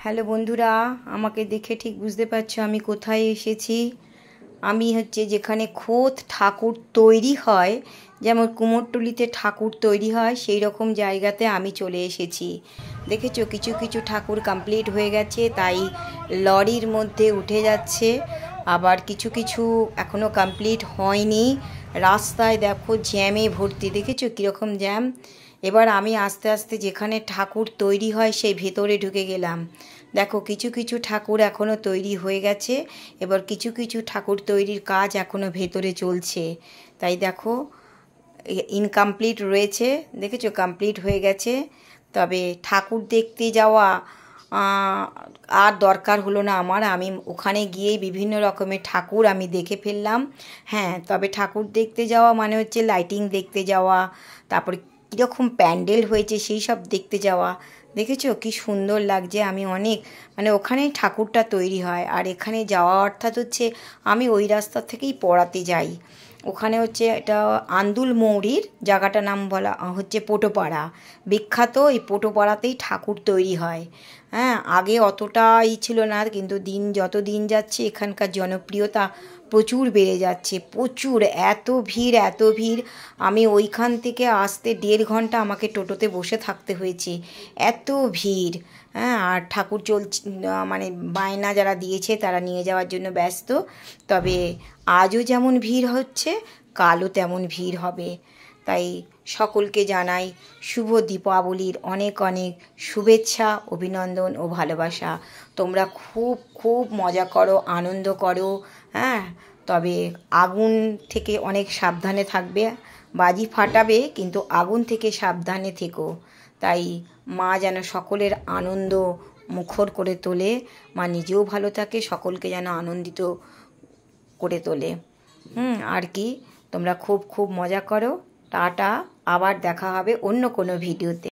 Hello বন্ধুরা, আমাকে দেখে ঠিক বুঝতে পারছো আমি কোথায় এসেছি। আমি যেখানে খোদ ঠাকুর তৈরি হয়, যেমন কুমোরটুলিতে ঠাকুর তৈরি হয় সেই রকম জায়গাতে আমি চলে এসেছি। দেখেছো কিছু কিছু ঠাকুর কমপ্লিট হয়ে গেছে, তাই লরির মধ্যে উঠে যাচ্ছে। আবার কিছু কিছু এখনও কমপ্লিট হয়নি। রাস্তায় দেখো জ্যামে ভর্তি, দেখেছো কীরকম জ্যাম। এবার আমি আস্তে আস্তে যেখানে ঠাকুর তৈরি হয় সেই ভেতরে ঢুকে গেলাম। দেখো কিছু কিছু ঠাকুর এখনও তৈরি হয়ে গেছে, এবার কিছু কিছু ঠাকুর তৈরির কাজ এখনও ভেতরে চলছে। তাই দেখো ইনকমপ্লিট রয়েছে, দেখেছো কমপ্লিট হয়ে গেছে। তবে ঠাকুর দেখতে যাওয়া আর দরকার হলো না আমার, আমি ওখানে গিয়েই বিভিন্ন রকমের ঠাকুর আমি দেখে ফেললাম। হ্যাঁ, তবে ঠাকুর দেখতে যাওয়া মানে হচ্ছে লাইটিং দেখতে যাওয়া, তারপরে কীরকম প্যান্ডেল হয়েছে সেই সব দেখতে যাওয়া। দেখেছো কি সুন্দর লাগছে। আমি অনেক ওখানেই ঠাকুরটা তৈরি হয়, আর এখানে যাওয়া অর্থাৎ আমি ওই রাস্তা থেকেই পড়াতে যাই। ওখানে এটা আন্দুল মৌরির জায়গাটার নাম বলা পোটোপাড়া। বিখ্যাত এই পোটোপাড়াতেই ঠাকুর তৈরি হয়। হ্যাঁ, আগে অতটা ছিল না, কিন্তু যত দিন যাচ্ছে এখানকার জনপ্রিয়তা প্রচুর বেড়ে যাচ্ছে, প্রচুর। এত ভিড় এত ভিড়, আমি ওইখান থেকে আসতে 1.5 ঘন্টা আমাকে টোটোতে বসে থাকতে হয়েছে, এত ভিড়। হ্যাঁ, আর ঠাকুর চলছে বায়না যারা দিয়েছে তারা নিয়ে যাওয়ার জন্য ব্যস্ত। তবে আজও যেমন ভিড় হচ্ছে, কালও তেমন ভিড় হবে। তাই সকলকে জানাই শুভ দীপাবলির অনেক অনেক শুভেচ্ছা, অভিনন্দন ও ভালোবাসা। তোমরা খুব খুব মজা করো, আনন্দ করো। হ্যাঁ, তবে আগুন থেকে অনেক সাবধানে থাকবে। বাজি ফাটাবে, কিন্তু আগুন থেকে সাবধানে থেকো। তাই মা যেন সকলের আনন্দ মুখর করে তোলে, মা নিজেও ভালো থাকে, সকলকে যেন আনন্দিত করে তোলে। আর কি, তোমরা খুব খুব মজা করো। টাটা, আবার দেখা হবে অন্য কোনো ভিডিওতে।